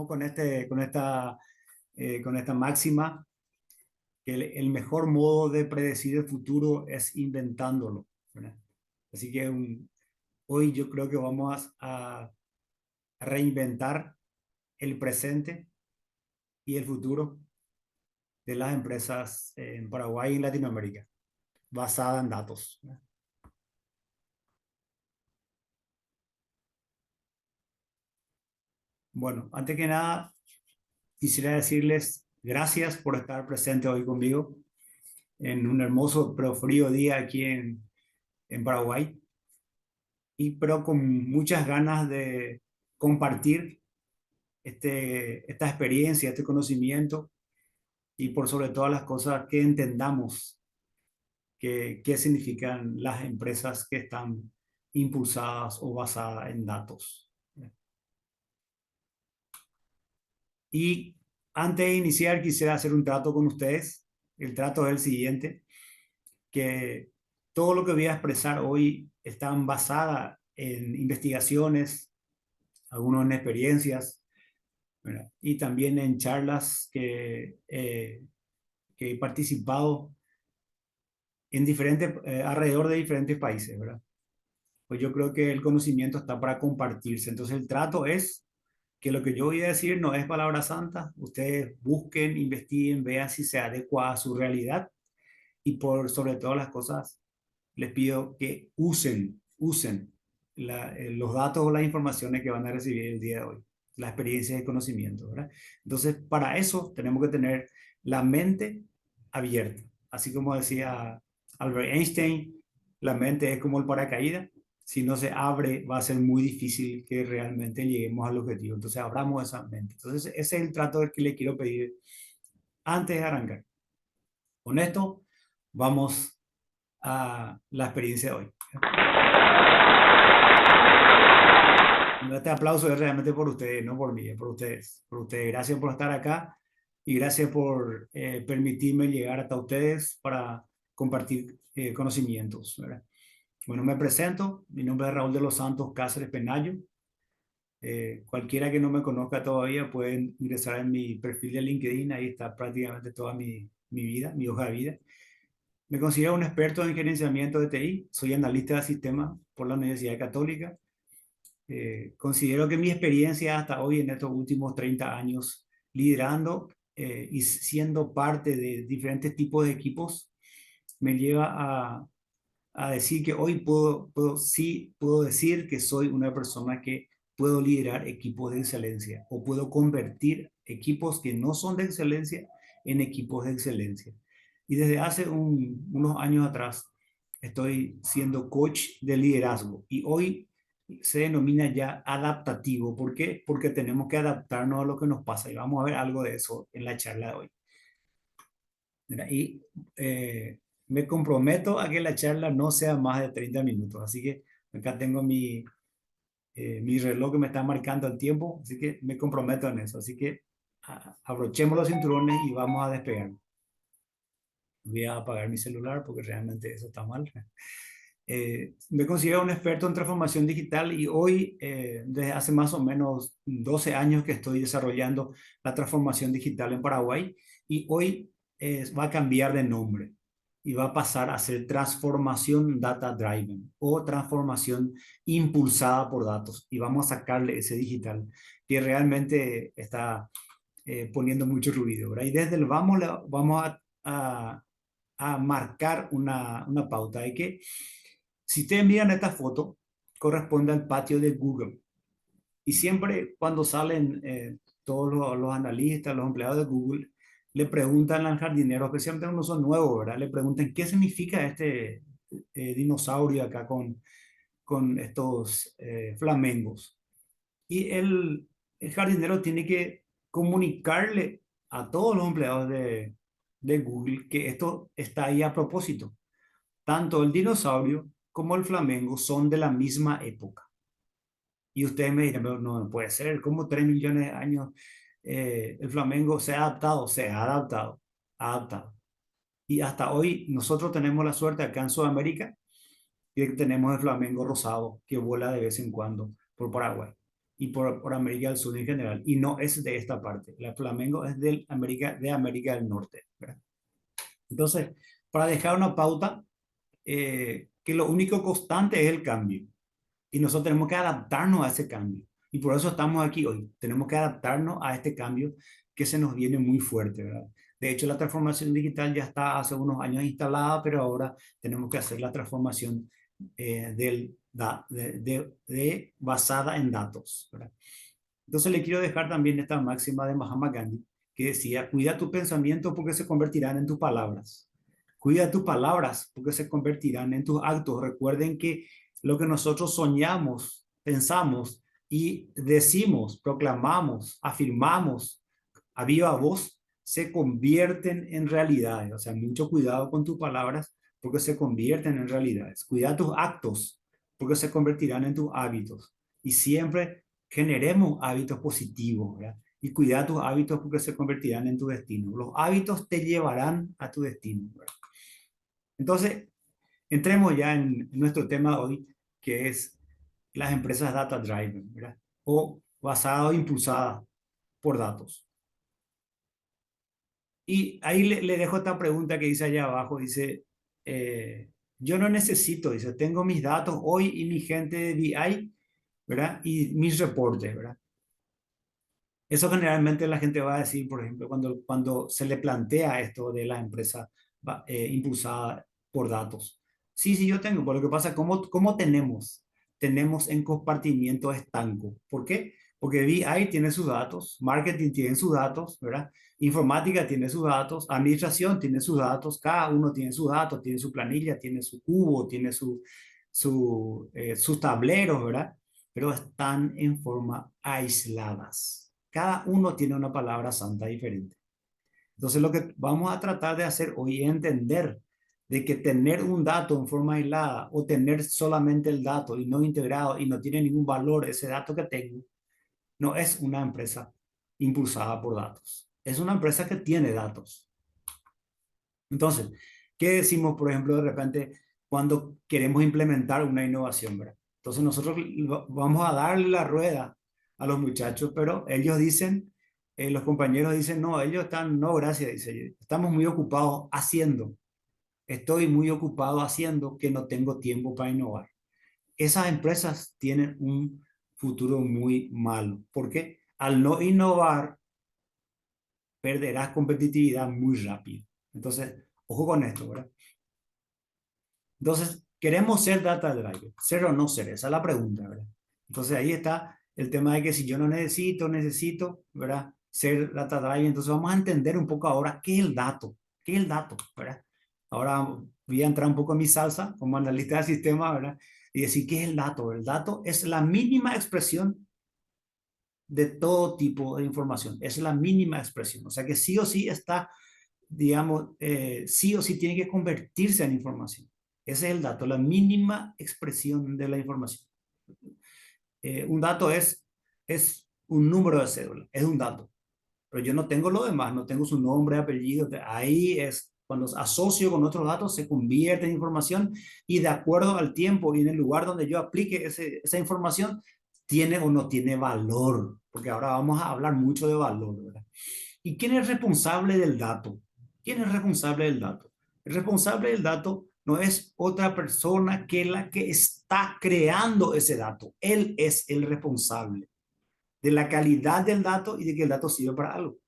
vamos con esta máxima, que el mejor modo de predecir el futuro es inventándolo, ¿verdad? Así que hoy yo creo que vamos a reinventar el presente y el futuro de las empresas en Paraguay y en Latinoamérica, basada en datos, ¿verdad? Bueno, antes que nada, quisiera decirles gracias por estar presente hoy conmigo en un hermoso pero frío día aquí en Paraguay, pero con muchas ganas de compartir esta experiencia, este conocimiento y por sobre todas las cosas que entendamos qué significan las empresas que están impulsadas o basadas en datos. Y antes de iniciar, quisiera hacer un trato con ustedes. El trato es el siguiente, que todo lo que voy a expresar hoy están basadas en investigaciones, algunos en experiencias, ¿verdad? Y también en charlas que he participado alrededor de diferentes países, ¿verdad? Pues yo creo que el conocimiento está para compartirse. Entonces el trato es que lo que yo voy a decir no es palabra santa. Ustedes busquen, investiguen, vean si se adecua a su realidad y por sobre todas las cosas les pido que usen los datos o las informaciones que van a recibir el día de hoy, la experiencia y conocimiento, ¿verdad? Entonces, para eso tenemos que tener la mente abierta. Así como decía Albert Einstein, la mente es como el paracaídas. Si no se abre, va a ser muy difícil que realmente lleguemos al objetivo. Entonces, abramos esa mente. Entonces, ese es el trato que le quiero pedir antes de arrancar. Con esto, vamos a la experiencia de hoy. Este aplauso es realmente por ustedes, no por mí, es por ustedes. Por ustedes. Gracias por estar acá y gracias por permitirme llegar hasta ustedes para compartir conocimientos, ¿verdad? Bueno, me presento. Mi nombre es Raúl de los Santos Cáceres Penayo. Cualquiera que no me conozca todavía puede ingresar en mi perfil de LinkedIn. Ahí está prácticamente toda mi vida, mi hoja de vida. Me considero un experto en gerenciamiento de TI. Soy analista de sistemas por la Universidad Católica. Considero que mi experiencia hasta hoy en estos últimos 30 años liderando y siendo parte de diferentes tipos de equipos me lleva a decir que hoy puedo decir que soy una persona que puedo liderar equipos de excelencia o puedo convertir equipos que no son de excelencia en equipos de excelencia. Y desde hace unos años atrás estoy siendo coach de liderazgo y hoy se denomina ya adaptativo. ¿Por qué? Porque tenemos que adaptarnos a lo que nos pasa y vamos a ver algo de eso en la charla de hoy. Mira, y me comprometo a que la charla no sea más de 30 minutos, así que acá tengo mi reloj que me está marcando el tiempo, así que me comprometo en eso, así que abrochemos los cinturones y vamos a despegar. Voy a apagar mi celular porque realmente eso está mal. Me considero un experto en transformación digital y hoy, desde hace más o menos 12 años que estoy desarrollando la transformación digital en Paraguay y hoy va a cambiar de nombre y va a pasar a ser transformación data driven o transformación impulsada por datos y vamos a sacarle ese digital que realmente está poniendo mucho ruido, ¿verdad? Y desde el vamos a marcar una pauta de que si ustedes miran esta foto, corresponde al patio de Google. Y siempre cuando salen todos los analistas, los empleados de Google, le preguntan al jardinero, especialmente unos son nuevos, ¿verdad? Le preguntan qué significa este dinosaurio acá con estos flamengos. Y el jardinero tiene que comunicarle a todos los empleados de Google que esto está ahí a propósito. Tanto el dinosaurio como el flamengo son de la misma época. Y ustedes me dirán, pero no puede ser, ¿cómo 3 millones de años el flamengo se ha adaptado? Se ha adaptado, adaptado. Y hasta hoy nosotros tenemos la suerte acá en Sudamérica que tenemos el flamengo rosado que vuela de vez en cuando por Paraguay. y por América del Sur en general, y no es de esta parte. La Flamengo es de América del Norte, ¿verdad? Entonces, para dejar una pauta, que lo único constante es el cambio, y nosotros tenemos que adaptarnos a ese cambio. Y por eso estamos aquí hoy. Tenemos que adaptarnos a este cambio que se nos viene muy fuerte, ¿verdad? De hecho, la transformación digital ya está hace unos años instalada, pero ahora tenemos que hacer la transformación basada en datos, ¿verdad? Entonces le quiero dejar también esta máxima de Mahatma Gandhi, que decía, cuida tu pensamiento porque se convertirán en tus palabras. Cuida tus palabras porque se convertirán en tus actos. Recuerden que lo que nosotros soñamos, pensamos y decimos, proclamamos, afirmamos a viva voz, se convierten en realidades. O sea, mucho cuidado con tus palabras porque se convierten en realidades. Cuida tus actos porque se convertirán en tus hábitos. Y siempre generemos hábitos positivos, ¿verdad? Y cuida tus hábitos porque se convertirán en tu destino. Los hábitos te llevarán a tu destino, ¿verdad? Entonces, entremos ya en nuestro tema hoy, que es las empresas data driven, ¿verdad? O basadas o impulsadas por datos. Y ahí le dejo esta pregunta que dice allá abajo, dice, yo no necesito, dice, tengo mis datos hoy y mi gente de BI, ¿verdad? Y mis reportes, ¿verdad? Eso generalmente la gente va a decir, por ejemplo, cuando se le plantea esto de la empresa impulsada por datos. Sí, sí, yo tengo, pero lo que pasa, ¿cómo tenemos? Tenemos en compartimiento estanco. ¿Por qué? Porque BI tiene sus datos, marketing tiene sus datos, ¿verdad? Informática tiene sus datos, administración tiene sus datos, cada uno tiene sus datos, tiene su planilla, tiene su cubo, tiene sus tableros, ¿verdad? Pero están en forma aisladas. Cada uno tiene una palabra santa diferente. Entonces lo que vamos a tratar de hacer hoy es entender de que tener un dato en forma aislada o tener solamente el dato y no integrado y no tiene ningún valor ese dato que tengo, no es una empresa impulsada por datos. Es una empresa que tiene datos. Entonces, ¿qué decimos, por ejemplo, de repente cuando queremos implementar una innovación, ¿verdad? Entonces nosotros vamos a darle la rueda a los muchachos, pero ellos dicen, los compañeros dicen, no, ellos están, no, gracias, dice, estamos muy ocupados haciendo, estoy muy ocupado haciendo que no tengo tiempo para innovar. Esas empresas tienen un futuro muy malo. ¿Por qué? Al no innovar, perderás competitividad muy rápido. Entonces, ojo con esto, ¿verdad? Entonces, ¿queremos ser data driver? ¿Ser o no ser? Esa es la pregunta, ¿verdad? Entonces, ahí está el tema de que si yo no necesito, ¿verdad? Ser data driver. Entonces, vamos a entender un poco ahora qué es el dato. ¿Qué es el dato? ¿Verdad? Ahora voy a entrar un poco en mi salsa como analista de sistema, ¿verdad? Y decir, ¿qué es el dato? El dato es la mínima expresión de todo tipo de información. Es la mínima expresión. O sea que sí o sí está, digamos, sí o sí tiene que convertirse en información. Ese es el dato, la mínima expresión de la información. Un dato es un número de cédula, es un dato. Pero yo no tengo lo demás, no tengo su nombre, apellido. Ahí es cuando asocio con otros datos, se convierte en información y de acuerdo al tiempo y en el lugar donde yo aplique esa información, tiene o no tiene valor. Porque ahora vamos a hablar mucho de valor, ¿verdad? ¿Y quién es responsable del dato? ¿Quién es responsable del dato? El responsable del dato no es otra persona que la que está creando ese dato. Él es el responsable de la calidad del dato y de que el dato sirva para algo.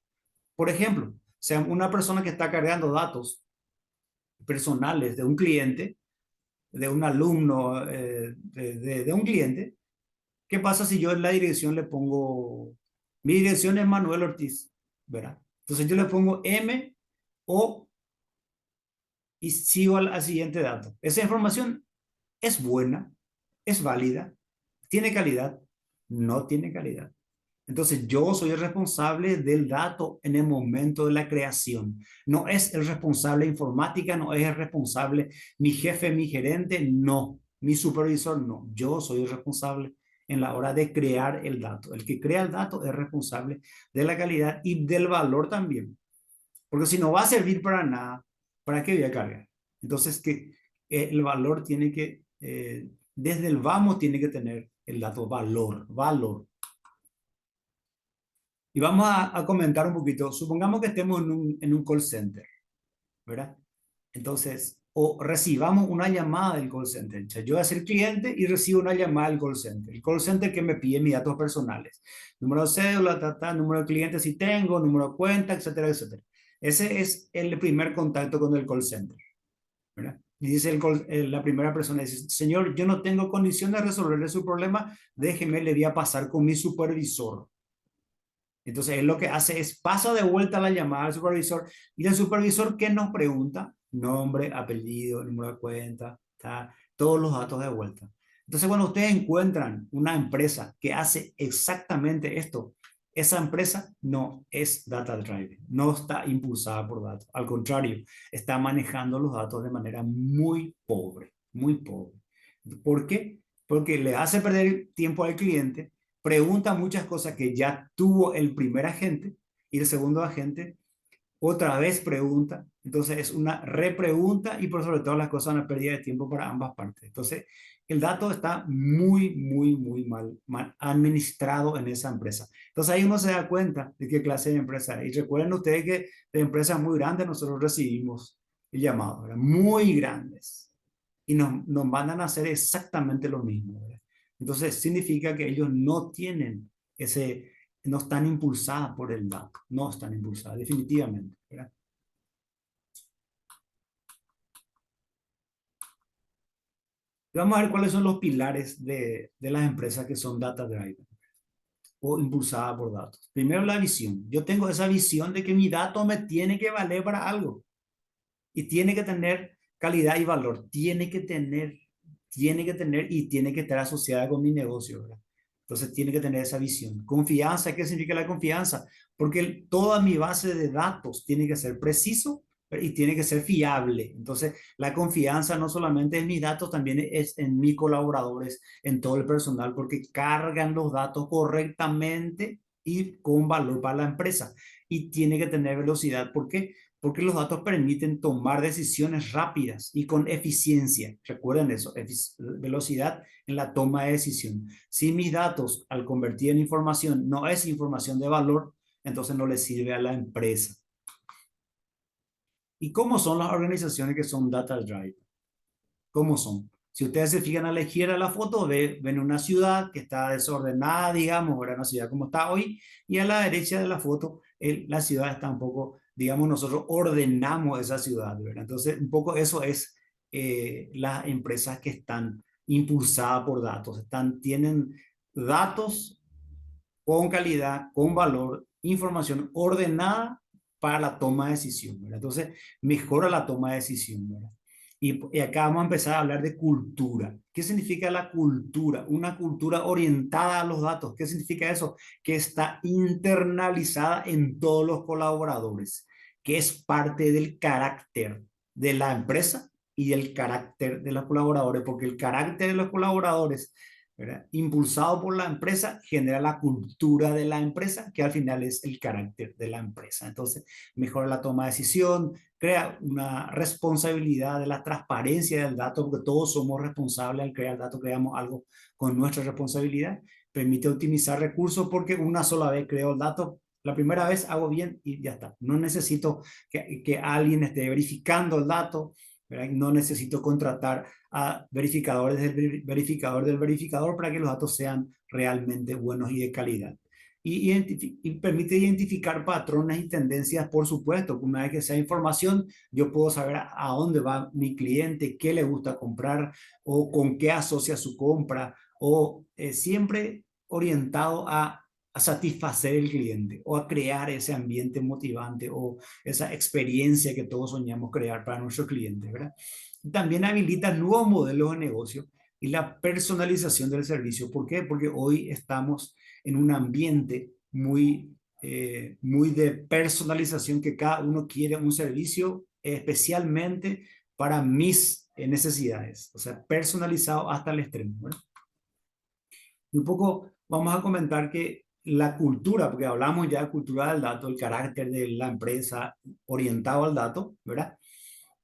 Por ejemplo, sea una persona que está cargando datos personales de un cliente, de un alumno, de un cliente, ¿qué pasa si yo en la dirección le pongo, mi dirección es Manuel Ortiz, ¿verdad? Entonces yo le pongo M o y sigo al siguiente dato. Esa información es buena, es válida, tiene calidad, no tiene calidad. Entonces yo soy el responsable del dato en el momento de la creación. No es el responsable de informática, no es el responsable mi jefe, mi gerente, no. Mi supervisor, no. Yo soy el responsable en la hora de crear el dato. El que crea el dato es responsable de la calidad y del valor también. Porque si no va a servir para nada, ¿para qué voy a cargar? Entonces, que el valor tiene que, desde el vamos, tiene que tener el dato valor, valor. Y vamos a comentar un poquito. Supongamos que estemos en un call center, ¿verdad? Entonces, o recibamos una llamada del call center. O sea, yo voy a ser cliente y recibo una llamada del call center. El call center que me pide mis datos personales. Número de cédula, número de cliente si tengo, número de cuenta, etcétera, etcétera. Ese es el primer contacto con el call center, ¿verdad? Y dice la primera persona, dice, señor, yo no tengo condiciones de resolverle su problema, déjeme, le voy a pasar con mi supervisor. Entonces, él lo que hace es pasa de vuelta la llamada al supervisor y el supervisor, ¿qué nos pregunta? Nombre, apellido, número de cuenta, ¿tá? Todos los datos de vuelta. Entonces, cuando ustedes encuentran una empresa que hace exactamente esto, esa empresa no es data driven, no está impulsada por datos. Al contrario, está manejando los datos de manera muy pobre, muy pobre. ¿Por qué? Porque le hace perder tiempo al cliente, pregunta muchas cosas que ya tuvo el primer agente y el segundo agente otra vez pregunta. Entonces es una repregunta y por sobre todas las cosas una pérdida de tiempo para ambas partes. Entonces el dato está muy, muy, muy mal administrado en esa empresa. Entonces ahí uno se da cuenta de qué clase de empresa es. Y recuerden ustedes que de empresas muy grandes nosotros recibimos el llamado, ¿verdad? Muy grandes. Y nos mandan a hacer exactamente lo mismo, ¿verdad? Entonces significa que ellos no tienen ese, no están impulsadas por el dato, no están impulsadas, definitivamente, ¿verdad? Y vamos a ver cuáles son los pilares de las empresas que son data driven o impulsadas por datos. Primero, la visión. Yo tengo esa visión de que mi dato me tiene que valer para algo y tiene que tener calidad y valor. Tiene que tener y tiene que estar asociada con mi negocio, ¿verdad? Entonces tiene que tener esa visión. Confianza, ¿qué significa la confianza? Porque toda mi base de datos tiene que ser preciso y tiene que ser fiable. Entonces, la confianza no solamente en mis datos, también es en mis colaboradores, en todo el personal, porque cargan los datos correctamente y con valor para la empresa. Y tiene que tener velocidad. ¿Por qué? Porque los datos permiten tomar decisiones rápidas y con eficiencia. Recuerden eso, velocidad en la toma de decisión. Si mis datos, al convertir en información, no es información de valor, entonces no le sirve a la empresa. ¿Y cómo son las organizaciones que son data drive? ¿Cómo son? Si ustedes se fijan a la izquierda de la foto, ven una ciudad que está desordenada, digamos, ¿verdad? Una ciudad como está hoy, y a la derecha de la foto, la ciudad está un poco, digamos, nosotros ordenamos esa ciudad, ¿verdad? Entonces, un poco eso es las empresas que están impulsadas por datos, tienen datos con calidad, con valor, información ordenada para la toma de decisión, ¿verdad? Entonces, mejora la toma de decisión, ¿verdad? Y acá vamos a empezar a hablar de cultura. ¿Qué significa la cultura? Una cultura orientada a los datos. ¿Qué significa eso? Que está internalizada en todos los colaboradores, que es parte del carácter de la empresa y del carácter de los colaboradores, porque el carácter de los colaboradores, ¿verdad?, impulsado por la empresa, genera la cultura de la empresa, que al final es el carácter de la empresa. Entonces, mejora la toma de decisión, crea una responsabilidad de la transparencia del dato, porque todos somos responsables al crear datos, creamos algo con nuestra responsabilidad, permite optimizar recursos porque una sola vez creo el dato, la primera vez hago bien y ya está. No necesito que alguien esté verificando el dato, ¿verdad? No necesito contratar a verificadores del verificador para que los datos sean realmente buenos y de calidad. Y permite identificar patrones y tendencias, por supuesto. Una vez que sea información, yo puedo saber a dónde va mi cliente, qué le gusta comprar o con qué asocia su compra, o siempre orientado a satisfacer el cliente o a crear ese ambiente motivante o esa experiencia que todos soñamos crear para nuestros clientes, ¿verdad? También habilita nuevos modelos de negocio y la personalización del servicio. ¿Por qué? Porque hoy estamos en un ambiente muy de personalización, que cada uno quiere un servicio especialmente para mis necesidades, o sea, personalizado hasta el extremo, ¿verdad? Y un poco vamos a comentar que la cultura, porque hablamos ya de cultura del dato, el carácter de la empresa orientado al dato, ¿verdad?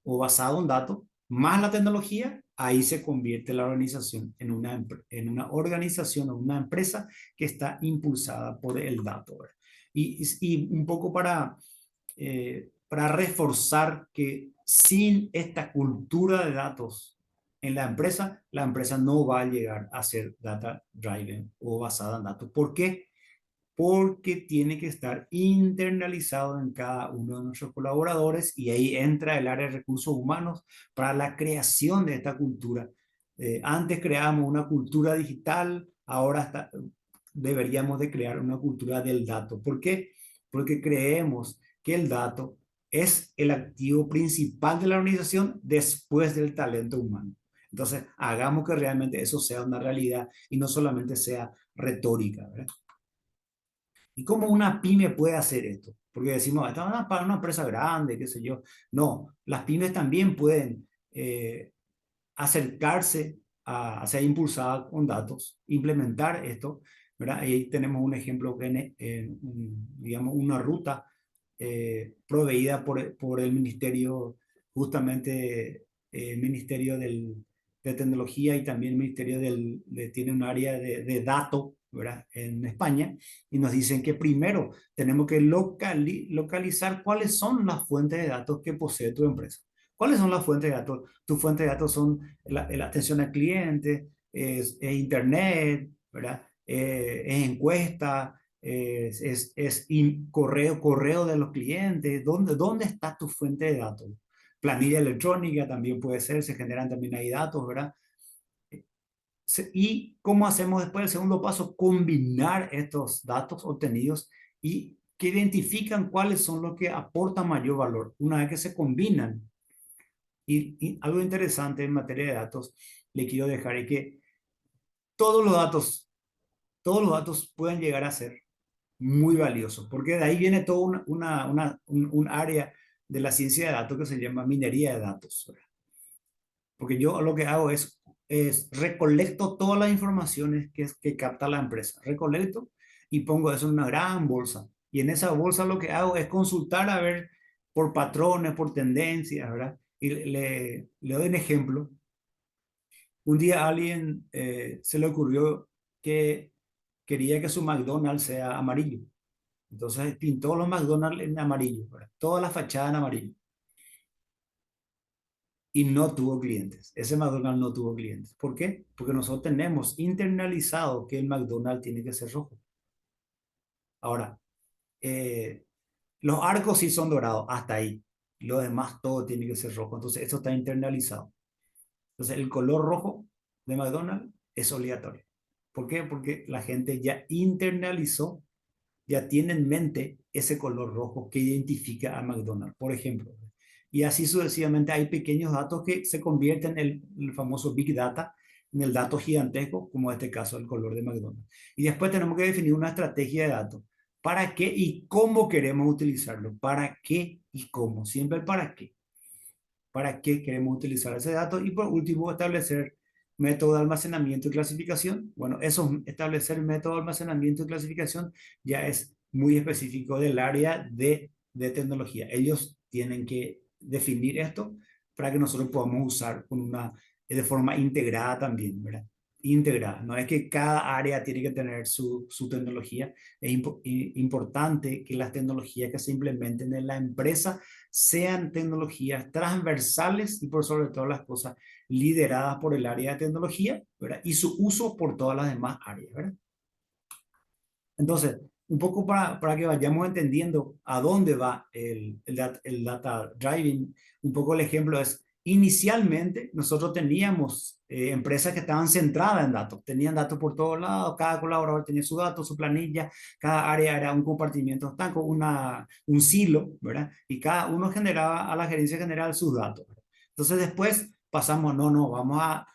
O basado en datos, más la tecnología, ahí se convierte la organización en una organización o una empresa que está impulsada por el dato, ¿verdad? Y un poco para reforzar que sin esta cultura de datos en la empresa no va a llegar a ser data driven o basada en datos. ¿Por qué? Porque tiene que estar internalizado en cada uno de nuestros colaboradores y ahí entra el área de recursos humanos para la creación de esta cultura. Antes creábamos una cultura digital, deberíamos de crear una cultura del dato. ¿Por qué? Porque creemos que el dato es el activo principal de la organización después del talento humano. Entonces, hagamos que realmente eso sea una realidad y no solamente sea retórica, ¿verdad? ¿Y cómo una pyme puede hacer esto? Porque decimos, esta es una empresa grande, qué sé yo. No, las pymes también pueden acercarse a ser impulsadas con datos, implementar esto, ¿verdad? Ahí tenemos un ejemplo, digamos, una ruta proveída por el ministerio, justamente el Ministerio de Tecnología y también el Ministerio tiene un área de datos, ¿verdad? En España, y nos dicen que primero tenemos que localizar cuáles son las fuentes de datos que posee tu empresa. ¿Cuáles son las fuentes de datos? Tus fuentes de datos son la atención al cliente, es internet, ¿verdad? Es encuesta, correo de los clientes. ¿Dónde está tu fuente de datos? Planilla electrónica también puede ser, se generan también ahí datos, ¿verdad? ¿Y cómo hacemos después el segundo paso? Combinar estos datos obtenidos y que identifican cuáles son los que aportan mayor valor. Una vez que se combinan, y algo interesante en materia de datos, le quiero dejar es que todos los datos, todos los datos pueden llegar a ser muy valiosos, porque de ahí viene todo un área de la ciencia de datos que se llama minería de datos, ¿verdad? Porque yo lo que hago es recolecto todas las informaciones que capta la empresa, recolecto y pongo eso en una gran bolsa. Y en esa bolsa lo que hago es consultar a ver por patrones, por tendencias, ¿verdad? Y le doy un ejemplo. Un día a alguien se le ocurrió que quería que su McDonald's sea amarillo. Entonces pintó los McDonald's en amarillo, ¿verdad? Toda la fachada en amarillo. Y no tuvo clientes. Ese McDonald's no tuvo clientes. ¿Por qué? Porque nosotros tenemos internalizado que el McDonald's tiene que ser rojo. Ahora, eh, los arcos sí son dorados, hasta ahí. Lo demás todo tiene que ser rojo. Entonces, eso está internalizado. Entonces, el color rojo de McDonald's es obligatorio. ¿Por qué? Porque la gente ya internalizó, ya tiene en mente ese color rojo que identifica a McDonald's, por ejemplo. Y así sucesivamente hay pequeños datos que se convierten en el famoso Big Data, en el dato gigantesco, como en este caso el color de McDonald's. Y después tenemos que definir una estrategia de datos. ¿Para qué y cómo queremos utilizarlo? ¿Para qué y cómo? Siempre el para qué. ¿Para qué queremos utilizar ese dato? Y por último, establecer método de almacenamiento y clasificación. Bueno, establecer método de almacenamiento y clasificación ya es muy específico del área de tecnología. Ellos tienen que definir esto para que nosotros podamos usar de forma integrada también, ¿verdad? Integrada. No es que cada área tiene que tener su tecnología. Es importante que las tecnologías que se implementen en la empresa sean tecnologías transversales y por sobre todas las cosas lideradas por el área de tecnología, ¿verdad? Y su uso por todas las demás áreas, ¿verdad? Entonces, un poco para que vayamos entendiendo a dónde va el data driving, un poco el ejemplo es, inicialmente nosotros teníamos empresas que estaban centradas en datos, tenían datos por todos lados, cada colaborador tenía su dato, su planilla, cada área era un compartimiento estanco, un silo, ¿verdad? Y cada uno generaba a la gerencia general sus datos, ¿verdad? Entonces después pasamos, no, vamos a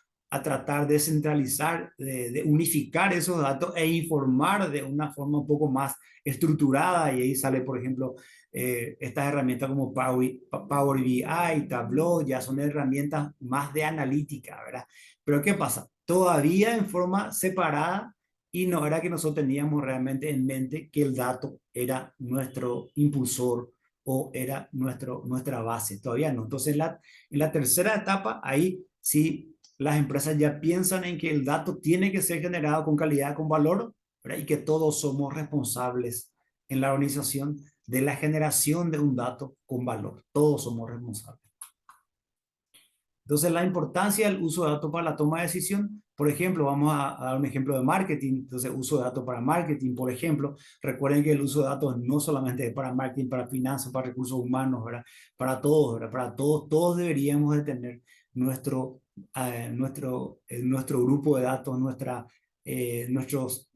tratar de centralizar, de unificar esos datos e informar de una forma un poco más estructurada. Y ahí sale, por ejemplo, estas herramientas como Power BI, Tableau, ya son herramientas más de analítica, ¿verdad? Pero ¿qué pasa? Todavía en forma separada y no era que nosotros teníamos realmente en mente que el dato era nuestro impulsor o era nuestra base. Todavía no. Entonces, en la tercera etapa, ahí sí las empresas ya piensan en que el dato tiene que ser generado con calidad, con valor, ¿verdad? Y que todos somos responsables en la organización de la generación de un dato con valor. Todos somos responsables. Entonces, la importancia del uso de datos para la toma de decisión, por ejemplo, vamos a dar un ejemplo de marketing. Entonces, uso de datos para marketing, por ejemplo. Recuerden que el uso de datos no solamente es para marketing, para finanzas, para recursos humanos, ¿verdad? Para todos, ¿verdad? Para todos, todos deberíamos de tener nuestro grupo de datos, nuestros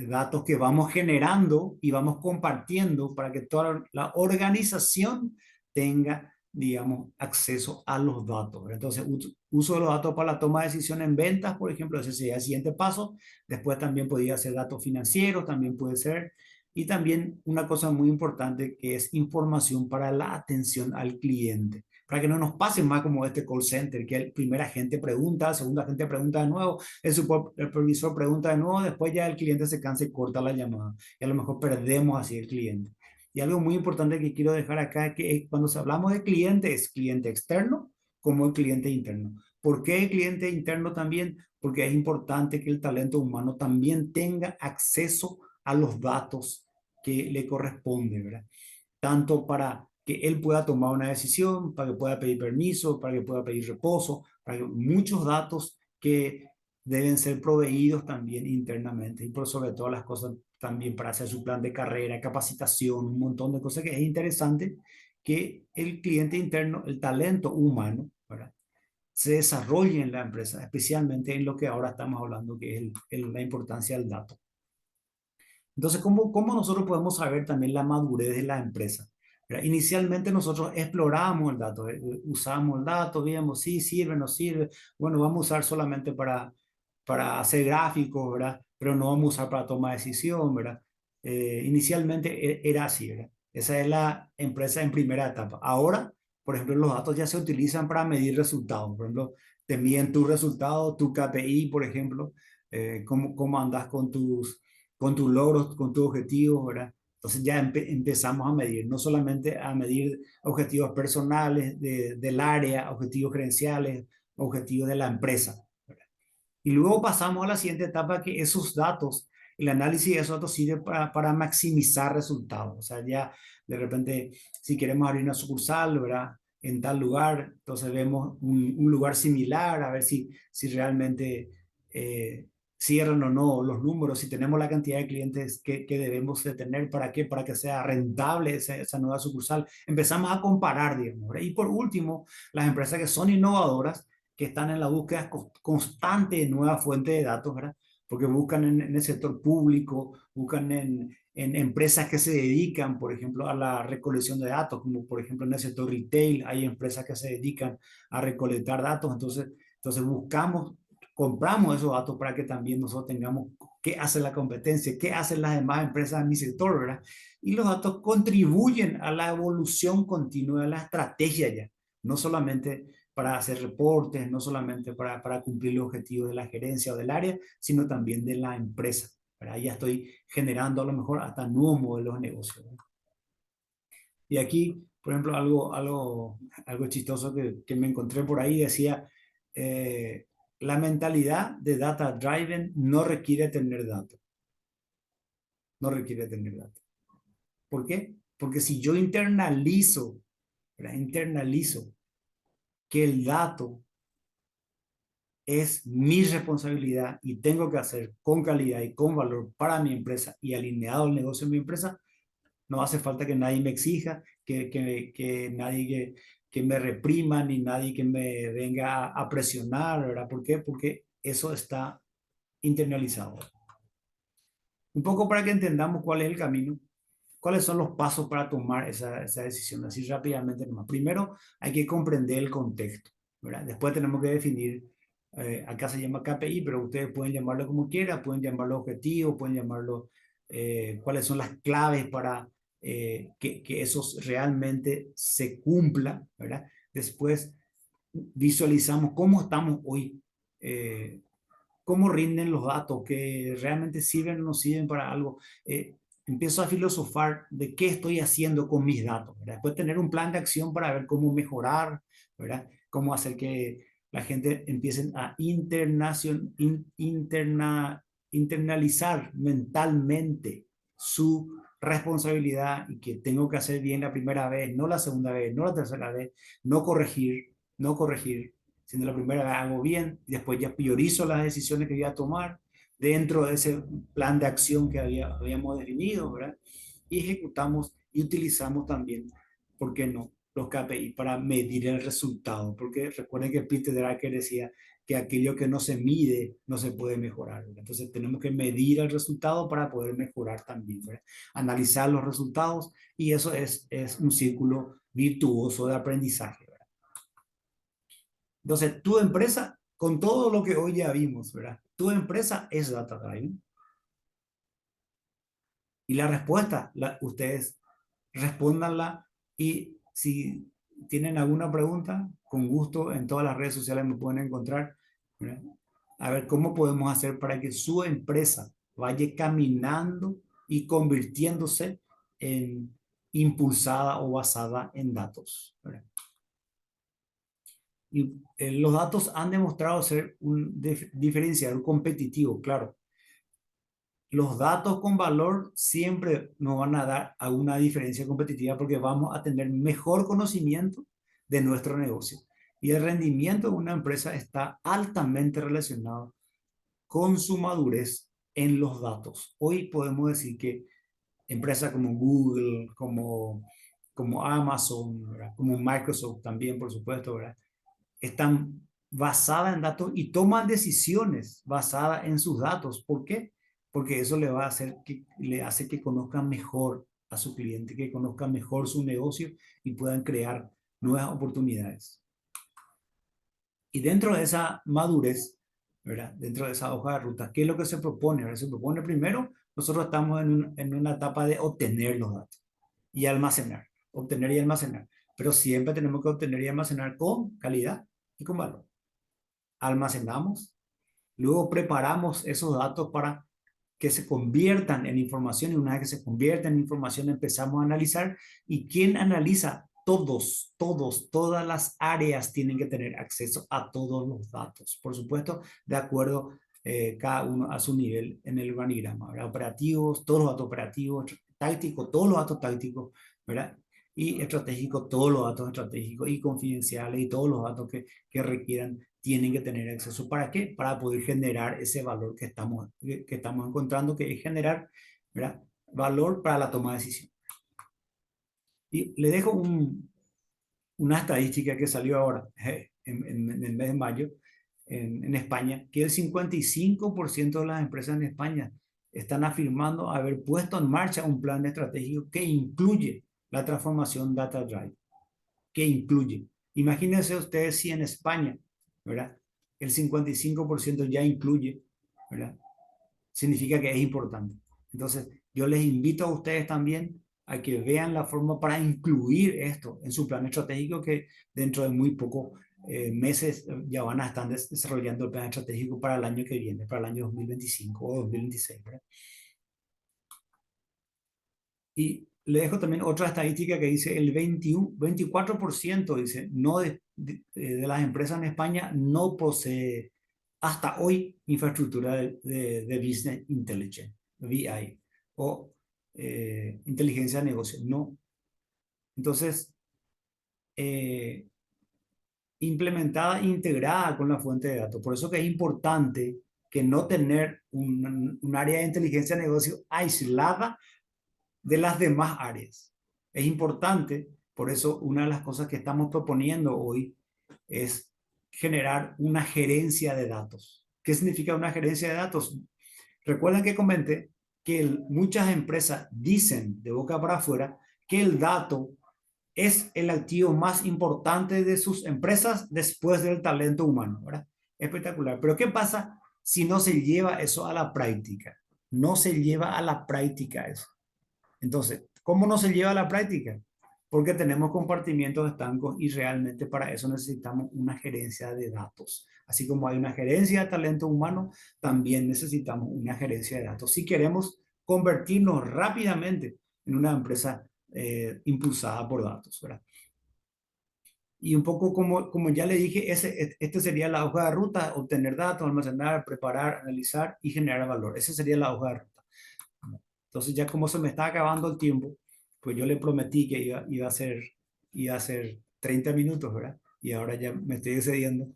datos que vamos generando y vamos compartiendo para que toda la organización tenga, digamos, acceso a los datos. Entonces, uso de los datos para la toma de decisión en ventas, por ejemplo, ese sería el siguiente paso. Después también podría ser datos financieros, también puede ser. Y también una cosa muy importante que es información para la atención al cliente, para que no nos pase más como este call center, que el primer agente pregunta, el segundo agente pregunta de nuevo, el supervisor pregunta de nuevo, después ya el cliente se cansa y corta la llamada. Y a lo mejor perdemos así el cliente. Y algo muy importante que quiero dejar acá es que cuando hablamos de cliente, es cliente externo como el cliente interno. ¿Por qué el cliente interno también? Porque es importante que el talento humano también tenga acceso a los datos que le corresponden, ¿verdad? Tanto para que él pueda tomar una decisión, para que pueda pedir permiso, para que pueda pedir reposo, para que muchos datos que deben ser proveídos también internamente y por sobre todas las cosas también para hacer su plan de carrera, capacitación, un montón de cosas que es interesante que el cliente interno, el talento humano, ¿verdad?, se desarrolle en la empresa, especialmente en lo que ahora estamos hablando, que es la importancia del dato. Entonces, ¿cómo nosotros podemos saber también la madurez de la empresa? ¿Verdad? Inicialmente nosotros explorábamos el dato, usamos el dato, veíamos si sirve, no sirve. Bueno, vamos a usar solamente para hacer gráficos, ¿verdad? Pero no vamos a usar para tomar decisión, ¿verdad? Inicialmente era así, ¿verdad? Esa es la empresa en primera etapa. Ahora, por ejemplo, los datos ya se utilizan para medir resultados. Por ejemplo, te miden tus resultados, tu KPI, por ejemplo, cómo andas con tus logros, con tus objetivos, ¿verdad? Entonces ya empezamos a medir, no solamente a medir objetivos personales del área, objetivos gerenciales, objetivos de la empresa, ¿verdad? Y luego pasamos a la siguiente etapa, que esos datos, el análisis de esos datos sirve para maximizar resultados. O sea, ya de repente, si queremos abrir una sucursal, ¿verdad?, en tal lugar, entonces vemos un lugar similar, a ver si realmente cierran o no los números, si tenemos la cantidad de clientes que debemos de tener, ¿para qué? Para que sea rentable esa nueva sucursal. Empezamos a comparar, digamos, ¿verdad? Y por último, las empresas que son innovadoras, que están en la búsqueda constante de nuevas fuentes de datos, ¿verdad? Porque buscan en el sector público, buscan en empresas que se dedican, por ejemplo, a la recolección de datos, como por ejemplo en el sector retail, hay empresas que se dedican a recolectar datos, entonces compramos esos datos para que también nosotros tengamos qué hace la competencia, qué hacen las demás empresas en mi sector, ¿verdad? Y los datos contribuyen a la evolución continua de la estrategia ya, no solamente para hacer reportes, no solamente para cumplir los objetivos de la gerencia o del área, sino también de la empresa. ¿Verdad? Ya estoy generando a lo mejor hasta nuevos modelos de negocio, ¿verdad? Y aquí, por ejemplo, algo chistoso que me encontré por ahí decía, la mentalidad de data driven no requiere tener datos, no requiere tener datos. ¿Por qué? Porque si yo internalizo, ¿verdad?, internalizo que el dato es mi responsabilidad y tengo que hacer con calidad y con valor para mi empresa y alineado al negocio de mi empresa, no hace falta que nadie me exija, que nadie que me reprima, ni nadie que me venga a presionar, ¿verdad? ¿Por qué? Porque eso está internalizado. Un poco para que entendamos cuál es el camino, cuáles son los pasos para tomar esa decisión, así rápidamente nomás. Primero, hay que comprender el contexto, ¿verdad? Después tenemos que definir, acá se llama KPI, pero ustedes pueden llamarlo como quieran, pueden llamarlo objetivo, pueden llamarlo cuáles son las claves para que eso realmente se cumpla, ¿verdad? Después visualizamos cómo estamos hoy, cómo rinden los datos, que realmente sirven o no sirven para algo. Empiezo a filosofar de qué estoy haciendo con mis datos, ¿verdad? Después tener un plan de acción para ver cómo mejorar, ¿verdad? Cómo hacer que la gente empiece a internalizar mentalmente responsabilidad y que tengo que hacer bien la primera vez, no la segunda vez, no la tercera vez, no corregir, sino la primera vez hago bien y después ya priorizo las decisiones que voy a tomar dentro de ese plan de acción que habíamos definido, ¿verdad? Y ejecutamos y utilizamos también, ¿por qué no? Los KPI para medir el resultado, porque recuerden que Peter Drucker decía que aquello que no se mide no se puede mejorar, ¿verdad? Entonces tenemos que medir el resultado para poder mejorar también, ¿verdad? Analizar los resultados y eso es un círculo virtuoso de aprendizaje, ¿verdad? Entonces tu empresa, con todo lo que hoy ya vimos, ¿verdad? Tu empresa es Data Drive y la respuesta, ustedes respóndanla y si tienen alguna pregunta, con gusto en todas las redes sociales me pueden encontrar, ¿verdad? A ver cómo podemos hacer para que su empresa vaya caminando y convirtiéndose en impulsada o basada en datos, ¿verdad? Y los datos han demostrado ser un diferenciador competitivo, claro. Los datos con valor siempre nos van a dar alguna diferencia competitiva porque vamos a tener mejor conocimiento de nuestro negocio. Y el rendimiento de una empresa está altamente relacionado con su madurez en los datos. Hoy podemos decir que empresas como Google, como Amazon, ¿verdad? Como Microsoft también, por supuesto, ¿verdad? Están basadas en datos y toman decisiones basadas en sus datos. ¿Por qué? Porque eso le va a hacer le hace que conozcan mejor a su cliente, que conozcan mejor su negocio y puedan crear nuevas oportunidades. Y dentro de esa madurez, ¿verdad? Dentro de esa hoja de ruta, ¿qué es lo que se propone? ¿Verdad? Se propone primero, nosotros estamos en una etapa de obtener los datos y almacenar, obtener y almacenar. Pero siempre tenemos que obtener y almacenar con calidad y con valor. Almacenamos, luego preparamos esos datos para que se conviertan en información y una vez que se conviertan en información empezamos a analizar y quién analiza todas las áreas tienen que tener acceso a todos los datos, por supuesto, de acuerdo cada uno a su nivel en el organigrama, ¿verdad? Operativos, todos los datos operativos, tácticos, todos los datos tácticos, ¿verdad? Y estratégicos, todos los datos estratégicos y confidenciales y todos los datos que requieran tienen que tener acceso. ¿Para qué? Para poder generar ese valor que estamos encontrando, que es generar, ¿verdad? Valor para la toma de decisión. Y le dejo una estadística que salió ahora, en el mes de mayo, en España, que el 55% de las empresas en España están afirmando haber puesto en marcha un plan estratégico que incluye la transformación Data Drive, que incluye. Imagínense ustedes si en España, ¿verdad? El 55% ya incluye, ¿verdad? Significa que es importante. Entonces, yo les invito a ustedes también a que vean la forma para incluir esto en su plan estratégico que dentro de muy pocos meses ya van a estar desarrollando el plan estratégico para el año que viene, para el año 2025 o 2026, ¿verdad? Y le dejo también otra estadística que dice el 24% dice, no de las empresas en España no posee hasta hoy infraestructura de Business Intelligence, BI, o inteligencia de negocio. No. Entonces, eh, implementada, integrada con la fuente de datos. Por eso que es importante que no tener un área de inteligencia de negocio aislada de las demás áreas. Es importante, por eso una de las cosas que estamos proponiendo hoy es generar una gerencia de datos. ¿Qué significa una gerencia de datos? Recuerden que comenté que muchas empresas dicen de boca para afuera que el dato es el activo más importante de sus empresas después del talento humano, ¿verdad? Espectacular. Pero ¿qué pasa si no se lleva eso a la práctica? No se lleva a la práctica eso. Entonces, ¿cómo no se lleva a la práctica? Porque tenemos compartimientos estancos y realmente para eso necesitamos una gerencia de datos. Así como hay una gerencia de talento humano, también necesitamos una gerencia de datos. Si queremos convertirnos rápidamente en una empresa impulsada por datos, ¿verdad? Y un poco como ya le dije, este sería la hoja de ruta, obtener datos, almacenar, preparar, analizar y generar valor. Esa sería la hoja de ruta. Entonces ya como se me está acabando el tiempo, pues yo le prometí que iba a ser 30 minutos, ¿verdad? Y ahora ya me estoy excediendo.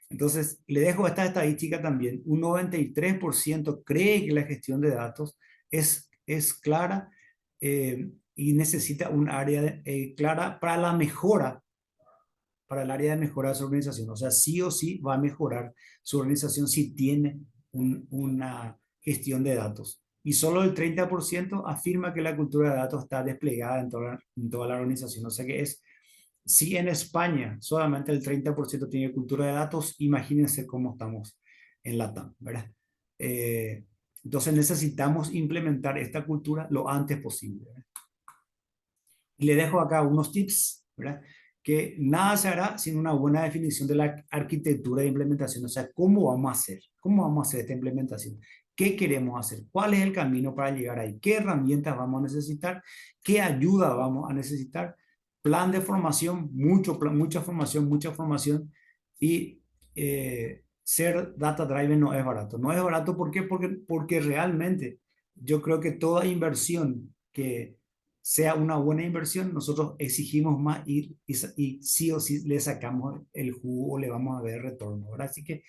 Entonces, le dejo esta estadística también. Un 93% cree que la gestión de datos es clara y necesita un área clara para la mejora, para el área de mejora de su organización. O sea, sí o sí va a mejorar su organización si tiene una gestión de datos. Y solo el 30% afirma que la cultura de datos está desplegada en toda la organización. O sea que si en España solamente el 30% tiene cultura de datos, imagínense cómo estamos en LATAM, ¿verdad? Eh, entonces necesitamos implementar esta cultura lo antes posible, ¿verdad? Y le dejo acá unos tips, ¿verdad? Que nada se hará sin una buena definición de la arquitectura de implementación. O sea, ¿cómo vamos a hacer? ¿Cómo vamos a hacer esta implementación? ¿Qué queremos hacer? ¿Cuál es el camino para llegar ahí? ¿Qué herramientas vamos a necesitar? ¿Qué ayuda vamos a necesitar? Plan de formación, mucha formación. Y ser data driven no es barato. No es barato, ¿por qué? Porque realmente yo creo que toda inversión que sea una buena inversión, nosotros exigimos más y sí o sí le sacamos el jugo o le vamos a ver retorno, ¿verdad? Así que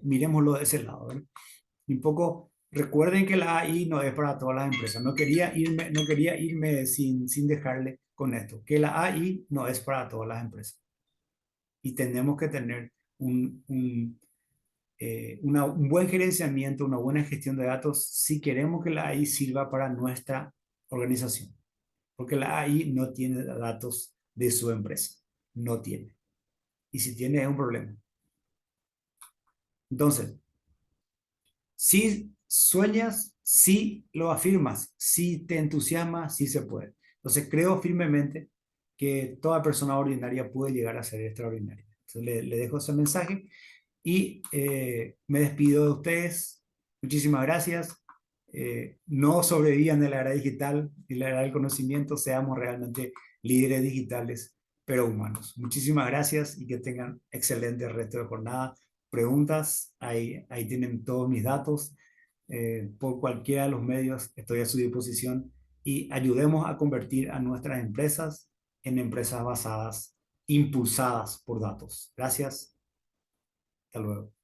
miremoslo de ese lado, ¿verdad? Un poco, recuerden que la AI no es para todas las empresas. No quería irme sin dejarle con esto, que la AI no es para todas las empresas. Y tenemos que tener un buen gerenciamiento, una buena gestión de datos si queremos que la AI sirva para nuestra organización. Porque la AI no tiene datos de su empresa. No tiene. Y si tiene es un problema. Entonces, si sueñas, si lo afirmas, si te entusiasma, sí se puede. Entonces, creo firmemente que toda persona ordinaria puede llegar a ser extraordinaria. Entonces, le dejo ese mensaje y me despido de ustedes. Muchísimas gracias. No sobrevivan de la era digital y la era del conocimiento, seamos realmente líderes digitales, pero humanos. Muchísimas gracias y que tengan excelente resto de jornada. Preguntas, ahí tienen todos mis datos. Por cualquiera de los medios estoy a su disposición y ayudemos a convertir a nuestras empresas en empresas basadas, impulsadas por datos. Gracias. Hasta luego.